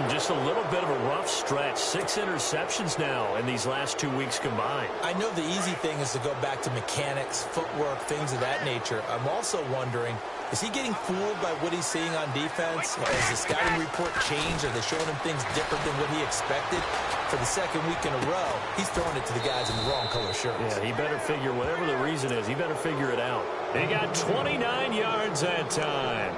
Just a little bit of a rough stretch. 6 interceptions now in these last 2 weeks combined. I know the easy thing is to go back to mechanics, footwork, things of that nature. I'm also wondering, is he getting fooled by what he's seeing on defense? Has the scouting report changed? Are they showing him things different than what he expected? For the 2nd week in a row, he's throwing it to the guys in the wrong color shirts. Yeah, he better figure, whatever the reason is, he better figure it out. He got 29 yards that time.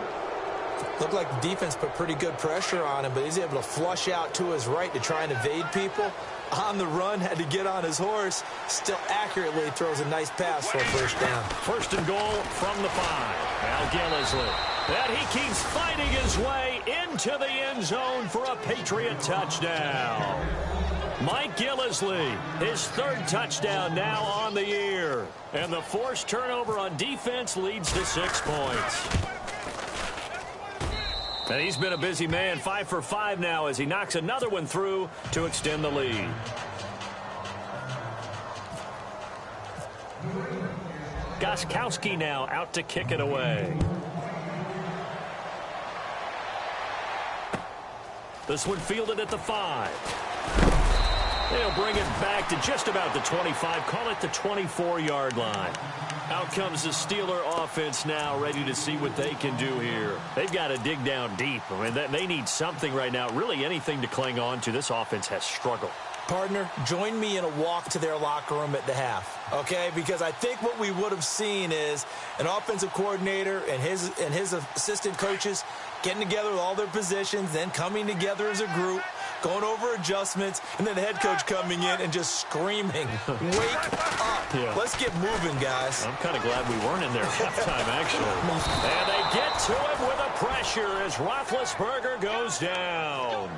Looked like the defense put pretty good pressure on him, but he's able to flush out to his right to try and evade people. On the run, had to get on his horse. Still accurately throws a nice pass for a first down. 1st and goal from the 5. Al Gillisley. And he keeps fighting his way into the end zone for a Patriot touchdown. Mike Gillisley, his 3rd touchdown now on the year. And the forced turnover on defense leads to 6 points. And he's been a busy man, 5 for 5 now as he knocks another one through to extend the lead. Gostkowski now out to kick it away. This one fielded at the 5. They'll bring it back to just about the 25, call it the 24-yard line. Out comes the Steeler offense now, ready to see what they can do here. They've got to dig down deep. I mean, they need something right now, really anything to cling on to. This offense has struggled. Partner, join me in a walk to their locker room at the half, okay? Because I think what we would have seen is an offensive coordinator and his assistant coaches getting together with all their positions, then coming together as a group, going over adjustments, and then the head coach coming in and just screaming, wake up. Yeah. Let's get moving, guys. I'm kind of glad we weren't in there halftime, actually. And they get to him with a pressure as Roethlisberger goes down.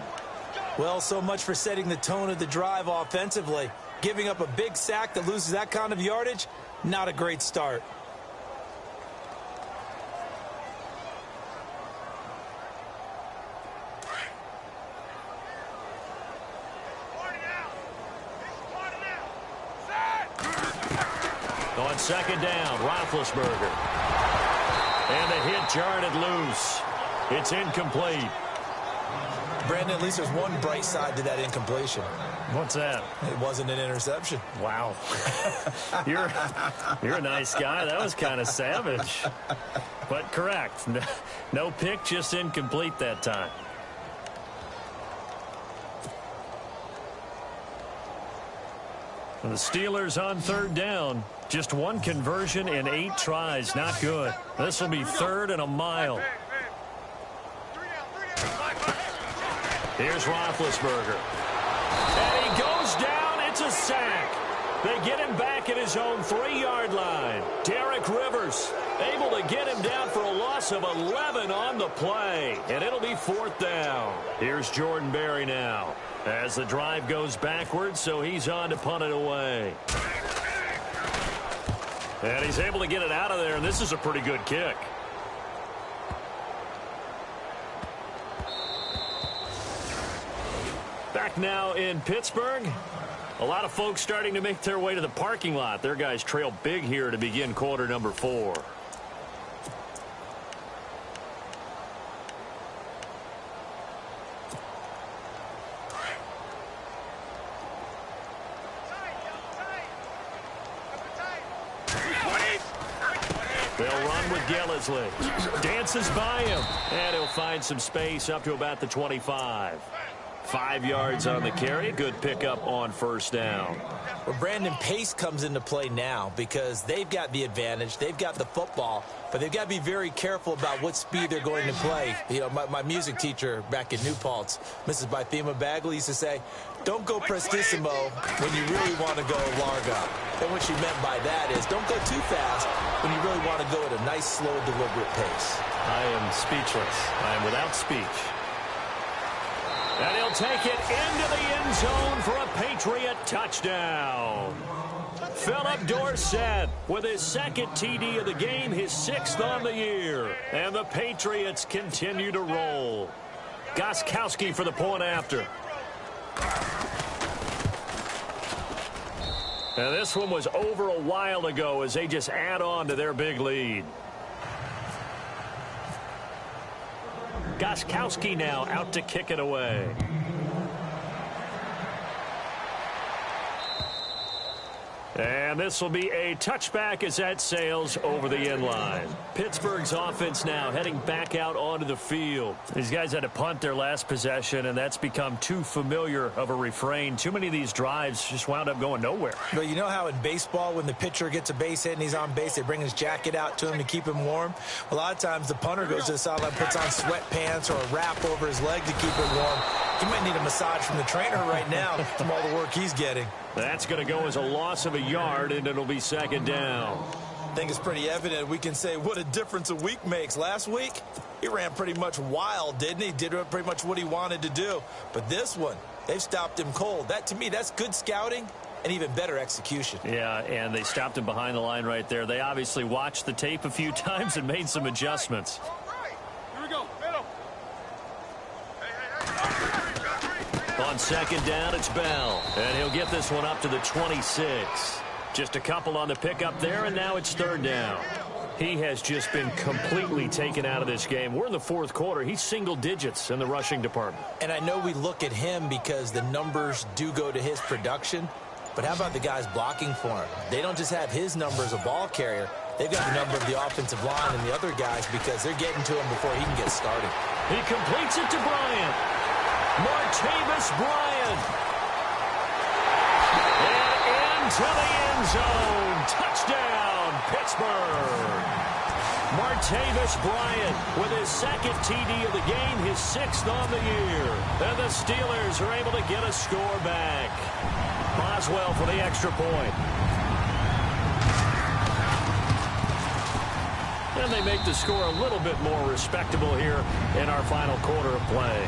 Well, so much for setting the tone of the drive offensively. Giving up a big sack that loses that kind of yardage, not a great start. On 2nd down, Roethlisberger. And the hit jarred it loose. It's incomplete. Brandon, at least there's one bright side to that incompletion. What's that? It wasn't an interception. Wow. You're a nice guy. That was kind of savage. But correct. No pick, just incomplete that time. The Steelers on third down. Just one conversion in 8 tries. Not good. This will be 3rd and a mile. Here's Roethlisberger. And he goes down. It's a sack. They get him back at his own 3-yard line. Derek Rivers able to get him down for a loss of 11 on the play. And it'll be 4th down. Here's Jordan Berry now as the drive goes backwards, so he's on to punt it away. And he's able to get it out of there, and this is a pretty good kick. Back now in Pittsburgh. A lot of folks starting to make their way to the parking lot. Their guys trail big here to begin quarter number 4. They'll run with Gillisley. Dances by him. And he'll find some space up to about the 25. 5 yards on the carry. Good pickup on first down. Well, Brandon, pace comes into play now because they've got the advantage. They've got the football, but they've got to be very careful about what speed they're going to play. You know, my music teacher back in New Paltz, Mrs. Bythema Bagley, used to say, don't go prestissimo when you really want to go largo. And what she meant by that is don't go too fast when you really want to go at a nice, slow, deliberate pace. I am speechless. I am without speech. And he'll take it into the end zone for a Patriot touchdown. Philip Dorsett with his 2nd TD of the game, his 6th on the year. And the Patriots continue to roll. Gostkowski for the point after. And this one was over a while ago as they just add on to their big lead. Gostkowski now out to kick it away. And this will be a touchback as that sails over the end line. Pittsburgh's offense now heading back out onto the field. These guys had to punt their last possession, and that's become too familiar of a refrain. Too many of these drives just wound up going nowhere. But you know how in baseball, when the pitcher gets a base hit and he's on base, they bring his jacket out to him to keep him warm? A lot of times the punter goes to the sideline, puts on sweatpants or a wrap over his leg to keep him warm. He might need a massage from the trainer right now from all the work he's getting. That's going to go as a loss of a yard, and it'll be 2nd down. I think it's pretty evident. We can say what a difference a week makes. Last week, he ran pretty much wild, didn't he? Did pretty much what he wanted to do. But this one, they've stopped him cold. That, to me, that's good scouting and even better execution. Yeah, and they stopped him behind the line right there. They obviously watched the tape a few times and made some adjustments. Here we go. Middle. On 2nd down, it's Bell. And he'll get this one up to the 26. Just a couple on the pickup there, and now it's 3rd down. He has just been completely taken out of this game. We're in the 4th quarter. He's single digits in the rushing department. And I know we look at him because the numbers do go to his production. But how about the guys blocking for him? They don't just have his number as a ball carrier. They've got the number of the offensive line and the other guys because they're getting to him before he can get started. He completes it to Bryant. Martavis Bryant. And into the end zone. Touchdown, Pittsburgh. Martavis Bryant with his 2nd TD of the game, his 6th on the year. And the Steelers are able to get a score back. Boswell for the extra point. And they make the score a little bit more respectable here in our final quarter of play.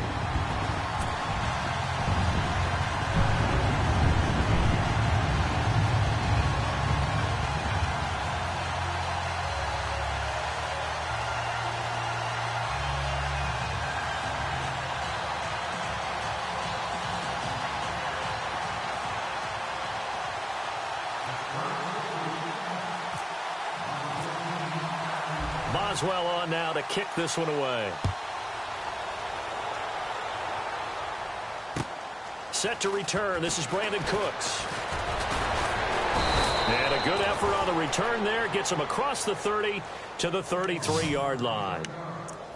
Boswell on now to kick this one away. Set to return. This is Brandon Cooks. And a good effort on the return there. Gets him across the 30 to the 33-yard line.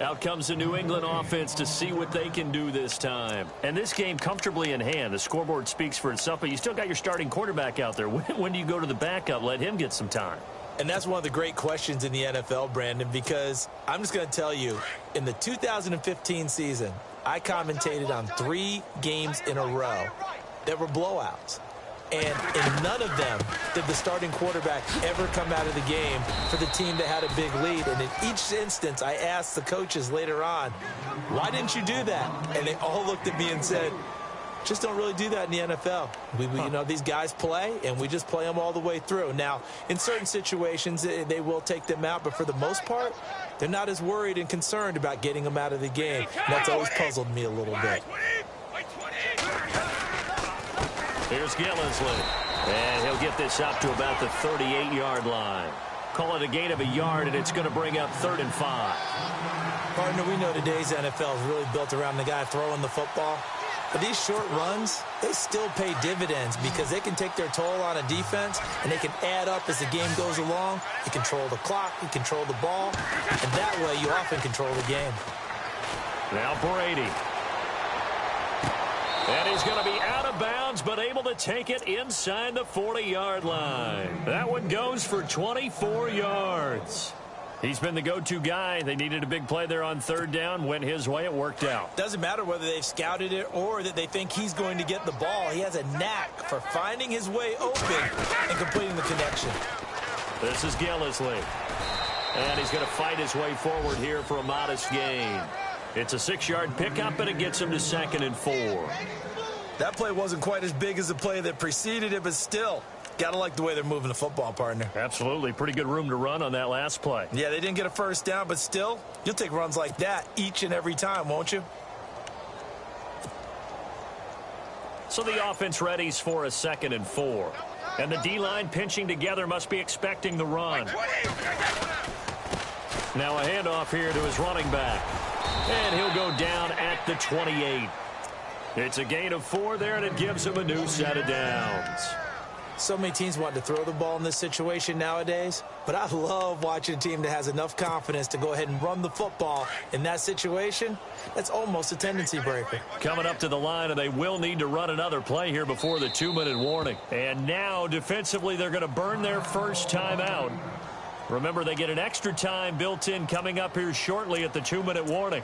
Out comes the New England offense to see what they can do this time. And this game comfortably in hand. The scoreboard speaks for itself, but you still got your starting quarterback out there. When do you go to the backup? Let him get some time. And that's one of the great questions in the NFL, Brandon, because I'm just going to tell you, in the 2015 season, I commentated on 3 games in a row that were blowouts. And in none of them did the starting quarterback ever come out of the game for the team that had a big lead. And in each instance, I asked the coaches later on, why didn't you do that? And they all looked at me and said, just don't really do that in the NFL. You know, these guys play, and we just play them all the way through. Now, in certain situations, they will take them out, but for the most part, they're not as worried and concerned about getting them out of the game. And that's always puzzled me a little bit. Here's Gillisley, and he'll get this up to about the 38-yard line. Call it a gain of a yard, and it's going to bring up 3rd and 5. Partner, we know today's NFL is really built around the guy throwing the football. But these short runs, they still pay dividends because they can take their toll on a defense, and they can add up as the game goes along. You control the clock, you control the ball, and that way you often control the game. Now Brady. And he's going to be out of bounds, but able to take it inside the 40-yard line. That one goes for 24 yards. He's been the go-to guy. They needed a big play there on 3rd down. Went his way. It worked out. Doesn't matter whether they've scouted it or that they think he's going to get the ball. He has a knack for finding his way open and completing the connection. This is Gillisley. And he's going to fight his way forward here for a modest gain. It's a 6-yard pickup, and it gets him to 2nd and 4. That play wasn't quite as big as the play that preceded it, but still, got to like the way they're moving the football, partner. Absolutely. Pretty good room to run on that last play. Yeah, they didn't get a first down, but still, you'll take runs like that each and every time, won't you? So the offense readies for a 2nd and 4. And the D-line pinching together must be expecting the run. Now a handoff here to his running back. And he'll go down at the 28. It's a gain of 4 there, and it gives him a new set of downs. So many teams want to throw the ball in this situation nowadays, but I love watching a team that has enough confidence to go ahead and run the football in that situation. That's almost a tendency breaker. Coming up to the line, and they will need to run another play here before the 2-minute warning. And now, defensively, they're going to burn their first time out. Remember, they get an extra time built in coming up here shortly at the 2-minute warning.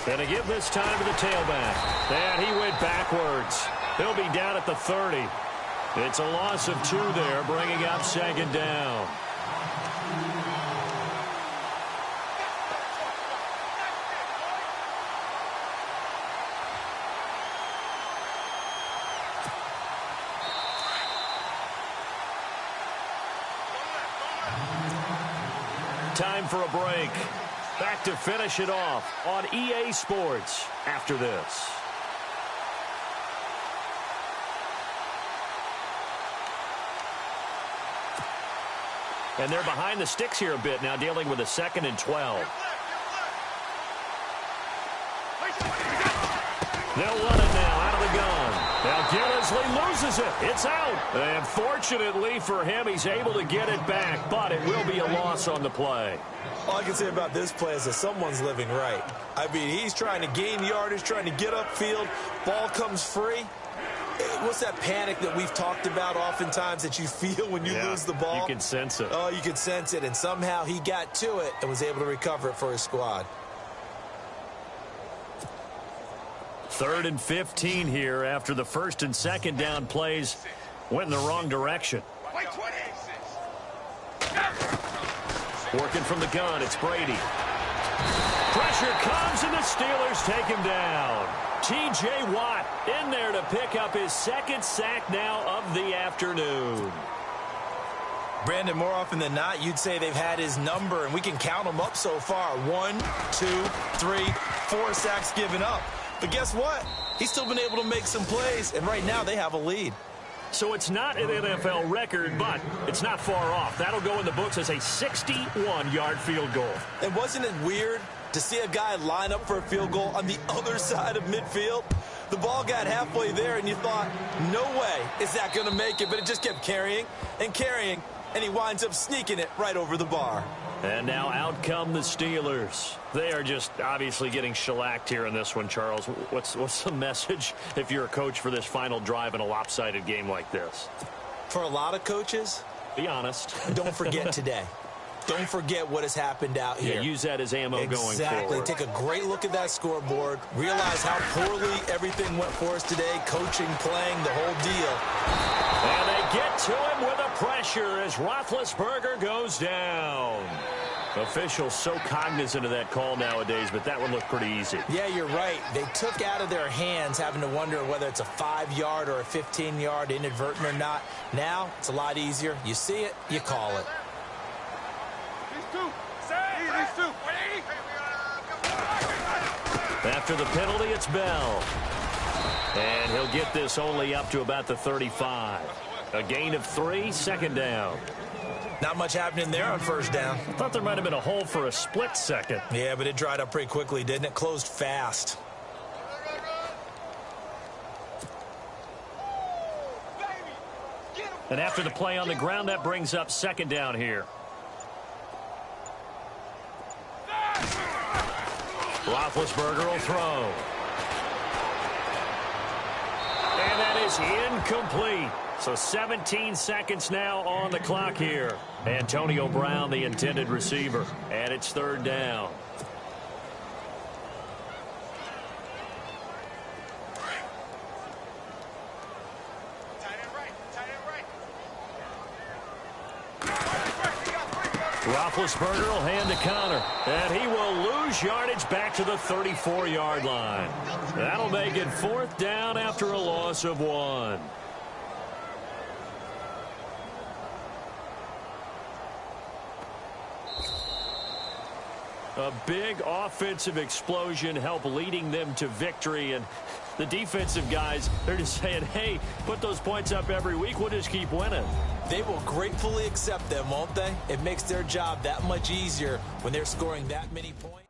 And to give this time to the tailback. And he went backwards. He'll be down at the 30. It's a loss of 2 there, bringing up 2nd down. Time for a break. Back to finish it off on EA Sports after this. And they're behind the sticks here a bit now, dealing with a 2nd and 12. They'll run it now out of the gun. Now Gillisley loses it. It's out. And fortunately for him, he's able to get it back, but it will be a loss on the play. All I can say about this play is that someone's living right. I mean, he's trying to gain yardage, trying to get upfield. Ball comes free. What's that panic that we've talked about oftentimes that you feel when you lose the ball? You can sense it. Oh, you can sense it. And somehow he got to it and was able to recover it for his squad. 3rd and 15 here after the 1st and 2nd down plays went in the wrong direction. Working from the gun, it's Brady. Pressure comes, and the Steelers take him down. T.J. Watt in there to pick up his 2nd sack now of the afternoon. Brandon, more often than not, you'd say they've had his number, and we can count them up so far. 1, 2, 3, 4 sacks given up. But guess what? he's still been able to make some plays, and right now they have a lead. So it's not an NFL record, but it's not far off. That'll go in the books as a 61-yard field goal. And wasn't it weird to see a guy line up for a field goal on the other side of midfield? The ball got halfway there, and you thought, no way is that going to make it, but it just kept carrying and carrying, and he winds up sneaking it right over the bar. And now out come the Steelers. They are just obviously getting shellacked here in this one, Charles. What's the message if you're a coach for this final drive in a lopsided game like this? For a lot of coaches, be honest. Don't forget today. Don't forget what has happened out here. Yeah, use that as ammo going forward. Exactly. Take a great look at that scoreboard. Realize how poorly everything went for us today. Coaching, playing, the whole deal. And they get to him with a pressure as Roethlisberger goes down. Officials so cognizant of that call nowadays, but that one looked pretty easy. Yeah, you're right. They took out of their hands having to wonder whether it's a 5-yard or a 15-yard inadvertent or not. Now, it's a lot easier. You see it, you call it. After the penalty, it's Bell. And he'll get this only up to about the 35. A gain of 3, second down. Not much happening there on first down. I thought there might have been a hole for a split second. Yeah, but it dried up pretty quickly, didn't it? Closed fast. And after the play on the ground, that brings up second down here. Roethlisberger will throw. And that is incomplete. So 17 seconds now on the clock here. Antonio Brown, the intended receiver. And it's third down. Roethlisberger will hand to Connor, and he will lose yardage back to the 34-yard line. That'll make it fourth down after a loss of 1. A big offensive explosion helped leading them to victory, and the defensive guys, they're just saying, hey, put those points up every week, we'll just keep winning. They will gratefully accept them, won't they? It makes their job that much easier when they're scoring that many points.